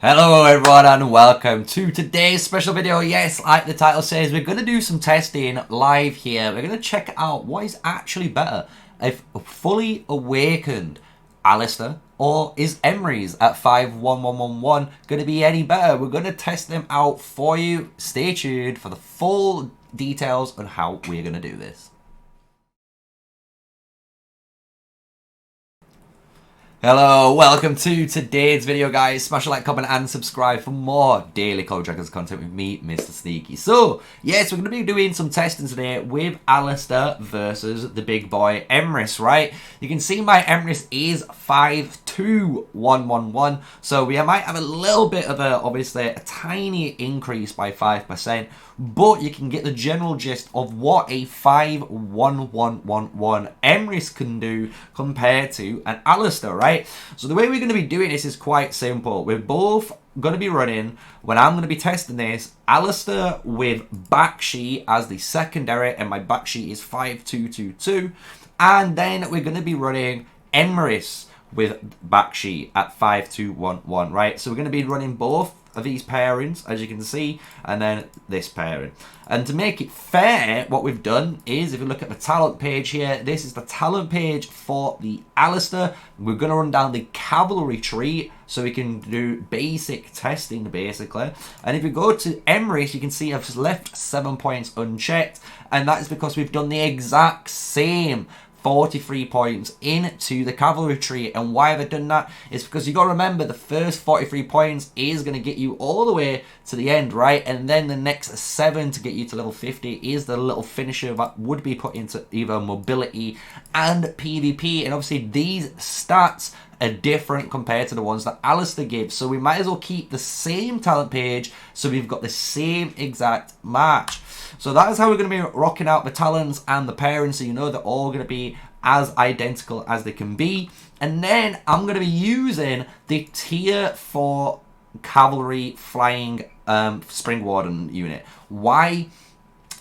Hello everyone and welcome to today's special video. Yes, like the title says, we're going to do some testing live here. We're going to check out what is actually better, if fully awakened Alistar or is Emrys at 51111 going to be any better? We're going to test them out for you. Stay tuned for the full details on how we're going to do this. Hello, welcome to today's video, guys. Smash a like, comment, and subscribe for more daily Call of Dragons content with me, MrSneakyy. So, yes, we're going to be doing some testing today with Alistar versus the big boy Emrys, right? You can see my Emrys is 52111, so we might have a little bit of obviously a tiny increase by 5%, but you can get the general gist of what a 51111 Emrys can do compared to an Alistar, right? So the way we're going to be doing this is quite simple. We're both going to be running, when I'm going to be testing this, Alistar with Bakshi as the secondary, and my Bakshi is 5222, and then we're going to be running Emrys with Bakshi at 5211, right? So we're going to be running both of these pairings, as you can see, and then this pairing. And to make it fair, what we've done is, if you look at the talent page here, this is the talent page for the Alistar. We're going to run down the cavalry tree so we can do basic testing, basically. And if you go to Emrys, you can see I've left 7 points unchecked, and that is because we've done the exact same 43 points into the cavalry tree. And why have I done that? It's because you got to remember, the first 43 points is going to get you all the way to the end, right? And then the next 7 to get you to level 50 is the little finisher that would be put into either mobility and PvP. And obviously these stats are different compared to the ones that Alistar gives, so we might as well keep the same talent page so we've got the same exact match. So that is how we're going to be rocking out the talents and the pairings, so you know they're all going to be as identical as they can be. And then I'm going to be using the tier 4 cavalry flying Spring Warden unit. Why?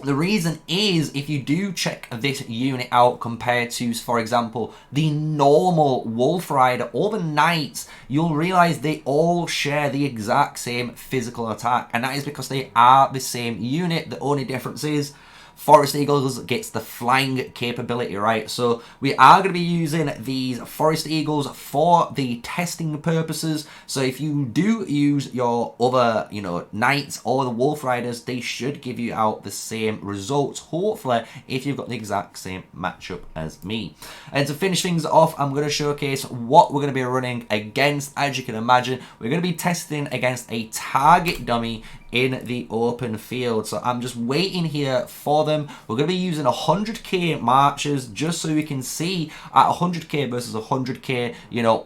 The reason is, if you do check this unit out compared to, for example, the normal Wolf Rider or the Knights, you'll realize they all share the exact same physical attack, and that is because they are the same unit. The only difference is Forest Eagles gets the flying capability, right? So we are going to be using these Forest Eagles for the testing purposes. So if you do use your other, Knights or the Wolf Riders, they should give you out the same results, hopefully, if you've got the exact same matchup as me. And to finish things off, I'm going to showcase what we're going to be running against. As you can imagine, we're going to be testing against a target dummy in the open field. So I'm just waiting here for them. We're going to be using 100k marchers just so we can see at 100k versus 100k,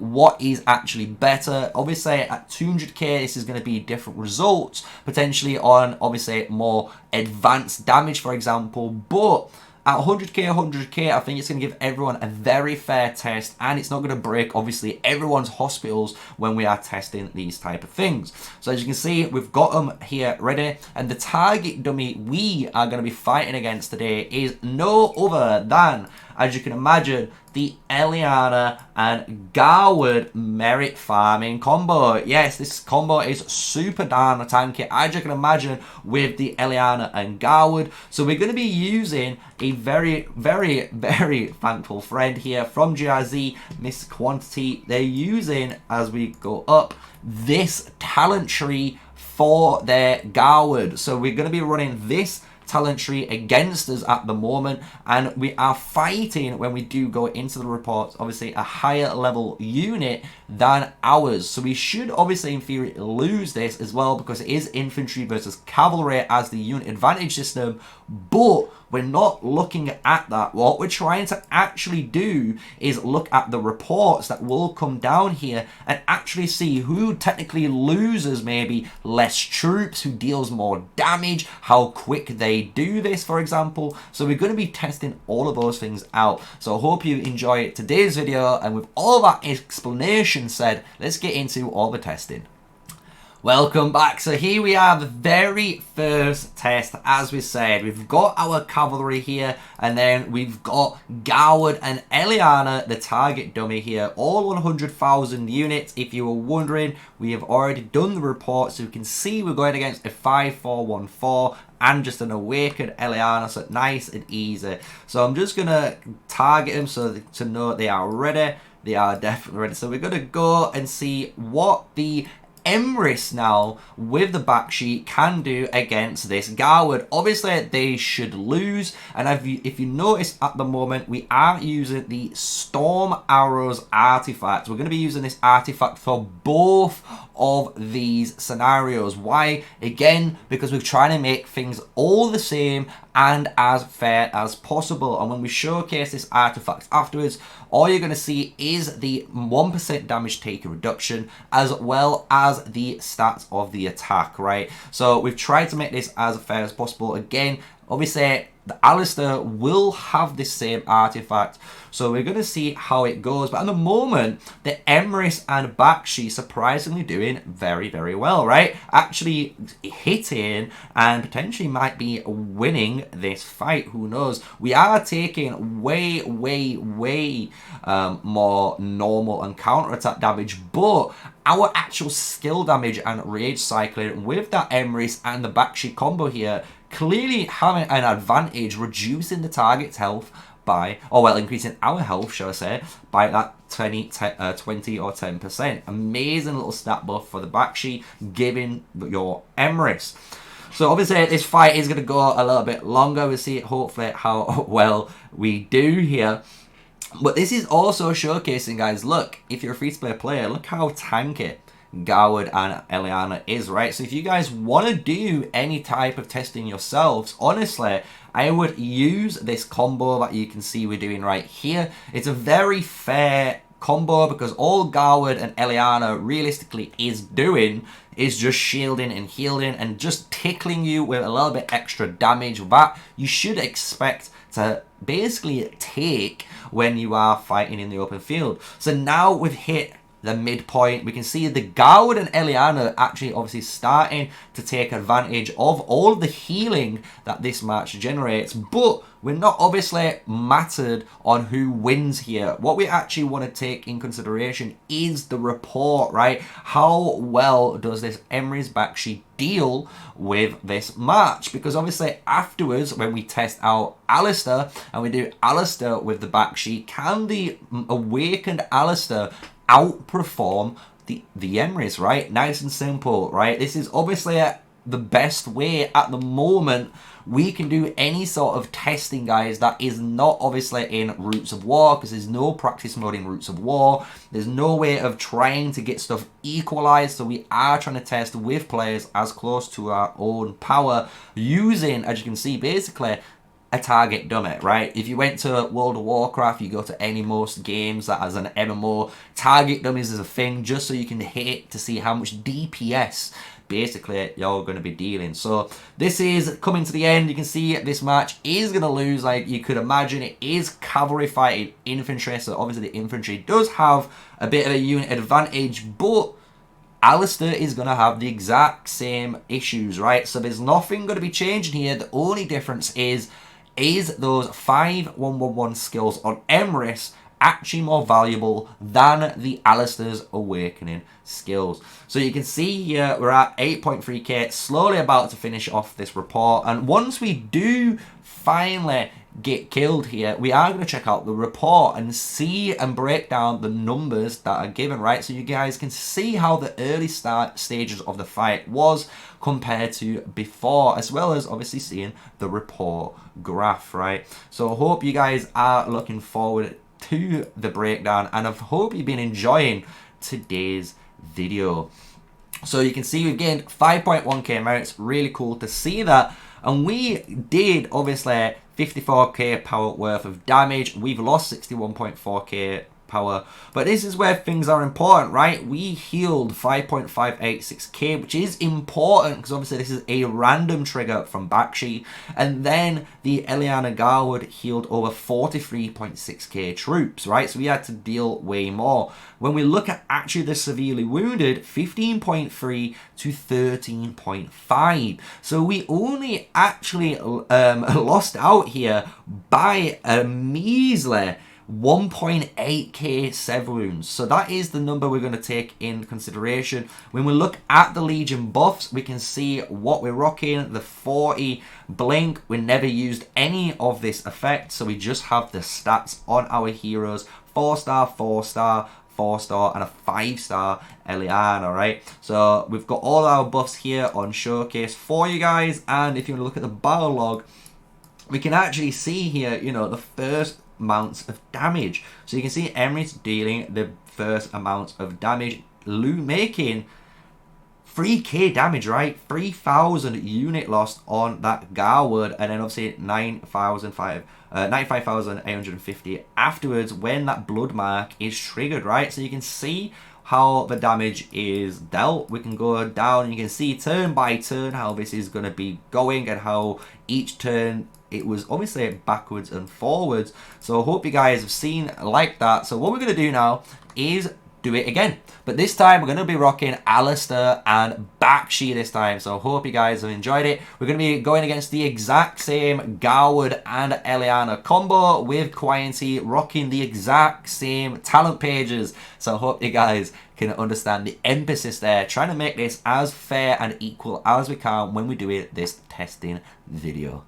what is actually better. Obviously at 200k, this is going to be different results, potentially on obviously more advanced damage, for example, but at 100k, I think it's going to give everyone a very fair test, and it's not going to break, obviously, everyone's hospitals when we are testing these type of things. So as you can see, we've got them here ready, and the target dummy we are going to be fighting against today is no other than, as you can imagine, the Eliana and Garwood merit farming combo. Yes, this combo is super darn tanky, as you can imagine, with the Eliana and Garwood. So we're going to be using a very, very, very thankful friend here from GRZ, Miss Quantity. They're using, as we go up, this talent tree for their Garwood. So we're going to be running this talent tree against us at the moment, and we are fighting, when we do go into the reports, obviously a higher level unit than ours. So we should obviously in theory lose this as well, because it is infantry versus cavalry as the unit advantage system, but we're not looking at that. What we're trying to actually do is look at the reports that will come down here and actually see who technically loses maybe less troops, who deals more damage, how quick they do this, for example. So we're going to be testing all of those things out. So I hope you enjoy today's video, and with all that explanation said, let's get into all the testing. Welcome back. So here we are, the very first test. As we said, we've got our cavalry here, and then we've got Garwood and Eliana, the target dummy here, all 100,000 units. If you were wondering, we have already done the report, so you can see we're going against a 5-4-1-4 and just an awakened Eliana, so nice and easy. So I'm just gonna target them so to know they are ready. They are definitely ready. So we're gonna go and see what the Emrys now with the back sheet can do against this Garwood. Obviously they should lose, and if you notice at the moment we are using the Storm Arrows artifact. We're going to be using this artifact for both of these scenarios. Why? Again, because we're trying to make things all the same and as fair as possible. And when we showcase this artifact afterwards, all you're going to see is the 1% damage taker reduction as well as the stats of the attack, right? So we've tried to make this as fair as possible. Again, obviously the Alistair will have the same artifact, so we're going to see how it goes. But at the moment, the Emrys and Bakshi surprisingly doing very, very well, right? Actually hitting and potentially might be winning this fight. Who knows? We are taking way more normal and counter-attack damage, but our actual skill damage and rage cycling with that Emrys and the Bakshi combo here clearly having an advantage, reducing the target's health by, or well, increasing our health, shall I say, by that 20 or 10%. Amazing little stat buff for the Bakshi, giving your Emrys. So obviously this fight is going to go a little bit longer. We'll see hopefully how well we do here. But this is also showcasing, guys, look, if you're a free-to-play player, look how tanky Garwood and Eliana is, right? So if you guys want to do any type of testing yourselves, honestly, I would use this combo that you can see we're doing right here. It's a very fair combo because all Garwood and Eliana realistically is doing is just shielding and healing and just tickling you with a little bit extra damage that you should expect to basically take when you are fighting in the open field. So now we've hit the midpoint. We can see the Garwood and Eliana actually obviously starting to take advantage of all of the healing that this match generates, but we're not obviously mattered on who wins here. What we actually want to take in consideration is the report, right? How well does this Emrys Bakshi deal with this match? Because obviously afterwards, when we test out Alistar and we do Alistar with the Bakshi, can the awakened Alistar outperform the Emrys, right? Nice and simple, right? This is obviously the best way at the moment we can do any sort of testing, guys, that is not obviously in Roots of War, because there's no practice mode in Roots of War. There's no way of trying to get stuff equalized, so we are trying to test with players as close to our own power using, as you can see, basically a target dummy, right? If you went to World of Warcraft, you go to any most games that has an MMO, target dummies is a thing just so you can hit to see how much DPS basically you're going to be dealing. So this is coming to the end. You can see this match is going to lose, like you could imagine. It is cavalry fighting infantry, so obviously the infantry does have a bit of a unit advantage, but Alistair is going to have the exact same issues, right? So there's nothing going to be changing here. The only difference is those 5-1-1-1 skills on Emrys actually more valuable than the Alistair's Awakening skills. So you can see here we're at 8.3k, slowly about to finish off this report. And once we do finally get killed here, we are going to check out the report and see and break down the numbers that are given, right? So you guys can see how the early stages of the fight was compared to before, as well as obviously seeing the report graph, right? So I hope you guys are looking forward to the breakdown, and I hope you've been enjoying today's video. So you can see we've gained 5.1k merits. Really cool to see that. And we did obviously 54k power worth of damage. We've lost 61.4k power. But this is where things are important, right? We healed 5.586k, which is important because obviously this is a random trigger from Bakshi. And then the Eliana Garwood healed over 43.6k troops, right? So we had to deal way more. When we look at actually the severely wounded, 15.3 to 13.5. So we only actually lost out here by a measly 1.8k sever wounds. So that is the number we're going to take in consideration. When we look at the Legion buffs, we can see what we're rocking. The 40 blink, we never used any of this effect, so we just have the stats on our heroes. 4-star, 4-star, 4-star, and a 5-star Eliana, right? So we've got all our buffs here on showcase for you guys, and if you want to look at the battle log, we can actually see here, you know, the first amounts of damage. So you can see Emrys dealing the first amounts of damage, making 3k damage, right? 3,000 unit lost on that Garwood, and then obviously 95,850 afterwards when that blood mark is triggered, right? So you can see how the damage is dealt. We can go down and you can see turn by turn how this is going to be going and how each turn it was obviously backwards and forwards. So I hope you guys have seen like that. So what we're going to do now is do it again, but this time we're going to be rocking Alistar and Bakshi this time. So I hope you guys have enjoyed it. We're going to be going against the exact same Garwood and Eliana combo with Quiency rocking the exact same talent pages. So I hope you guys can understand the emphasis there, trying to make this as fair and equal as we can when we do it this testing video.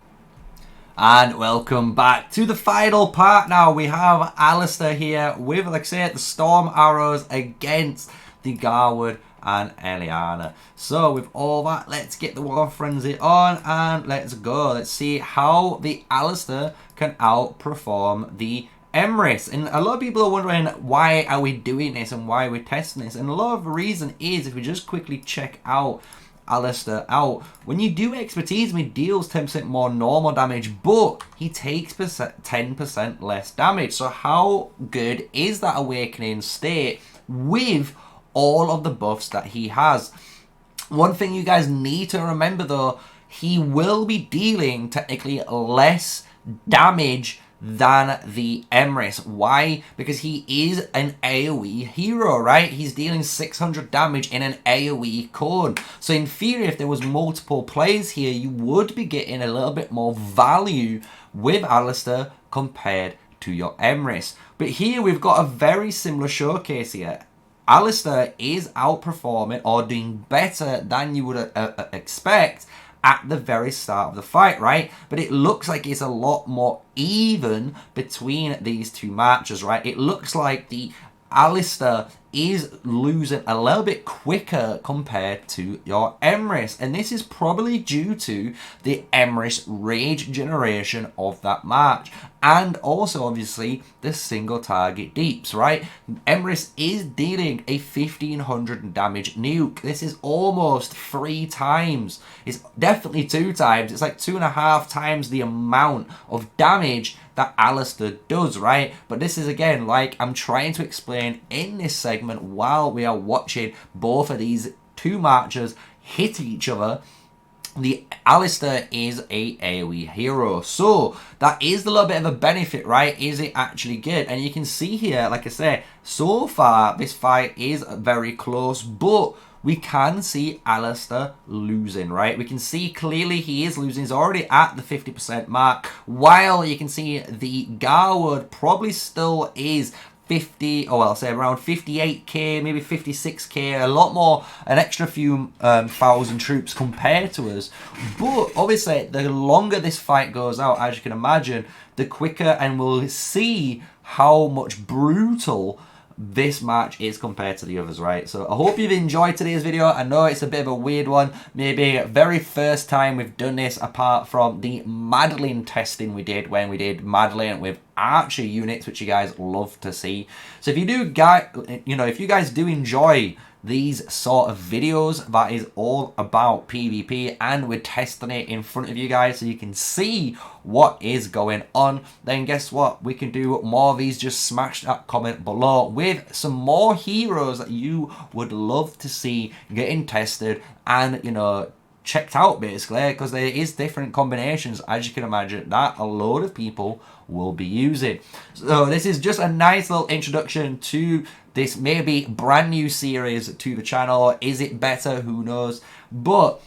And welcome back to the final part now. We have Alistar here with, like I said, the Storm Arrows against the Garwood and Eliana. So with all that, let's get the War Frenzy on and let's go. Let's see how the Alistar can outperform the Emrys. And a lot of people are wondering, why are we doing this and why are we testing this? And a lot of the reason is, if we just quickly check out Alistar out, when you do expertise, he deals 10% more normal damage, but he takes 10% less damage. So how good is that awakening state with all of the buffs that he has? One thing you guys need to remember though, he will be dealing technically less damage than the Emrys. Why? Because he is an AoE hero, right? He's dealing 600 damage in an AoE cone. So in theory, if there was multiple players here, you would be getting a little bit more value with Alistar compared to your Emrys. But here we've got a very similar showcase here. Alistar is outperforming or doing better than you would expect at the very start of the fight, right? But it looks like it's a lot more even between these two matches, right? It looks like the Alistar is losing a little bit quicker compared to your Emrys, and this is probably due to the Emrys rage generation of that match, and also obviously the single target deeps, right? Emrys is dealing a 1500 damage nuke. This is almost 3 times. It's definitely 2 times. It's like 2.5 times the amount of damage that Alistar does, right? But this is, again, like I'm trying to explain in this segment while we are watching both of these two matches hit each other. The Alistar is a AoE hero, so that is a little bit of a benefit, right? Is it actually good? And you can see here, like I say, so far this fight is very close, but we can see Alistar losing, right? We can see clearly he is losing. He's already at the 50% mark, while you can see the Garwood probably still is 50, or I'll say around 58k, maybe 56k, a lot more, an extra few thousand troops compared to us. But obviously, the longer this fight goes out, as you can imagine, the quicker, and we'll see how much brutal this match is compared to the others, right? So I hope you've enjoyed today's video. I know it's a bit of a weird one, maybe very first time we've done this apart from the Madeline testing we did when we did Madeline with Archer units, which you guys love to see. So if you do guys, if you guys do enjoy these sort of videos that is all about PvP, and we're testing it in front of you guys so you can see what is going on, then guess what? We can do more of these. Just smash that comment below with some more heroes that you would love to see getting tested and, you know, checked out, basically, because there is different combinations, as you can imagine, that a load of people will be using. So this is just a nice little introduction to this maybe brand new series to the channel. Is it better? Who knows? But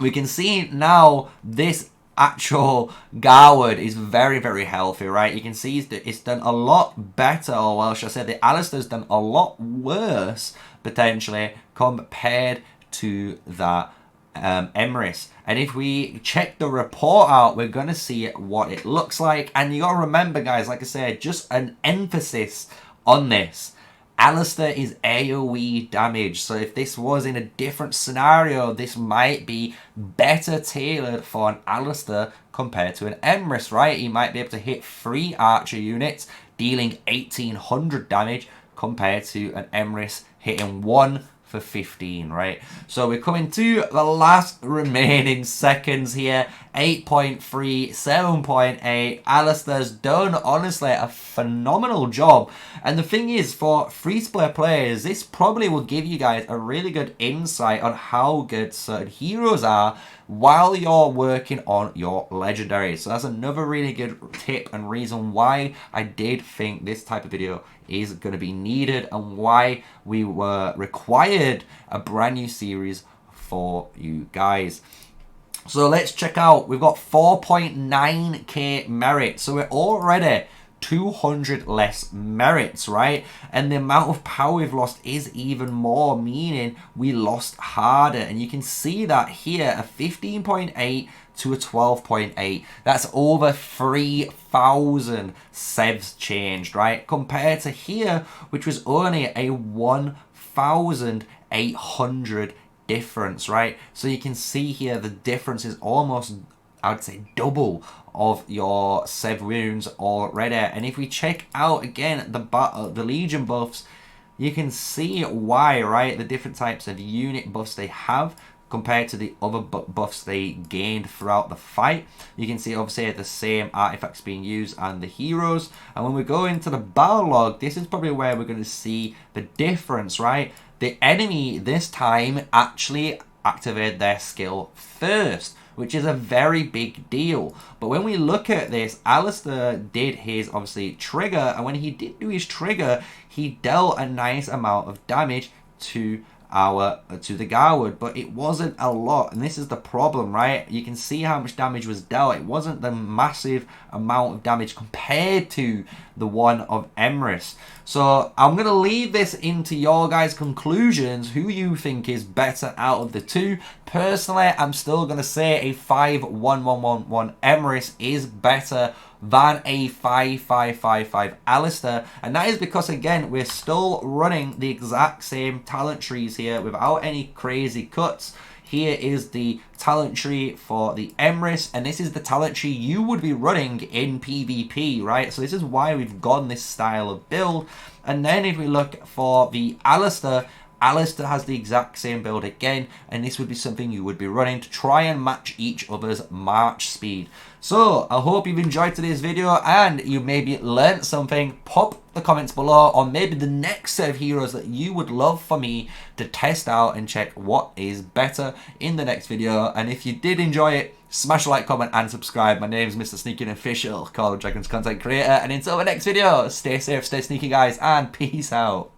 we can see now this actual Garwood is very, very healthy, right? You can see it's done a lot better, or well, should I say the Alistar's done a lot worse, potentially, compared to that Emrys. And if we check the report out, we're going to see what it looks like. And you got to remember, guys, like I said, just an emphasis on this. Alistar is AoE damage, so if this was in a different scenario, this might be better tailored for an Alistar compared to an Emrys, right? He might be able to hit 3 archer units, dealing 1800 damage, compared to an Emrys hitting 1 for 15, right? So we're coming to the last remaining seconds here. 8.3, 7.8. Alistar's done, honestly, a phenomenal job. And the thing is, for free-to-play players, this probably will give you guys a really good insight on how good certain heroes are while you're working on your legendaries. So that's another really good tip and reason why I did think this type of video is going to be needed, and why we were required a brand new series for you guys. So let's check out. We've got 4.9k merit, so we're already 200 less merits, right? And the amount of power we've lost is even more, meaning we lost harder. And you can see that here, a 15.8 to a 12.8. That's over 3,000 sevs changed, right? Compared to here, which was only a 1,800 difference, right? So you can see here the difference is almost, I would say, double of your sev wounds already. And if we check out again the Legion buffs, you can see why, right? The different types of unit buffs they have compared to the other buffs they gained throughout the fight. You can see obviously the same artifacts being used and the heroes. And when we go into the battle log, this is probably where we're going to see the difference, right? The enemy this time actually activated their skill first, which is a very big deal. But when we look at this, Alistar did his, obviously, trigger, and when he did do his trigger, he dealt a nice amount of damage to the Garwood, but it wasn't a lot, and this is the problem, right? You can see how much damage was dealt. It wasn't the massive amount of damage compared to the one of Emrys. So I'm going to leave this into your guys' conclusions, who you think is better out of the two. Personally, I'm still going to say a 5-1-1-1-1 Emrys is better than a 5-5-5-5 Alistar, and that is because, again, we're still running the exact same talent trees here without any crazy cuts. Here is the talent tree for the Emrys, and this is the talent tree you would be running in PvP, right? So this is why we've gone this style of build. And then if we look for the Alistar, Alistar has the exact same build again, and this would be something you would be running to try and match each other's march speed. So I hope you've enjoyed today's video and you maybe learned something. Pop the comments below on maybe the next set of heroes that you would love for me to test out and check what is better in the next video. And if you did enjoy it, smash a like, comment and subscribe. My name is MrSneakyy, official Call of Dragons content creator, and until the next video, stay safe, stay sneaky, guys, and peace out.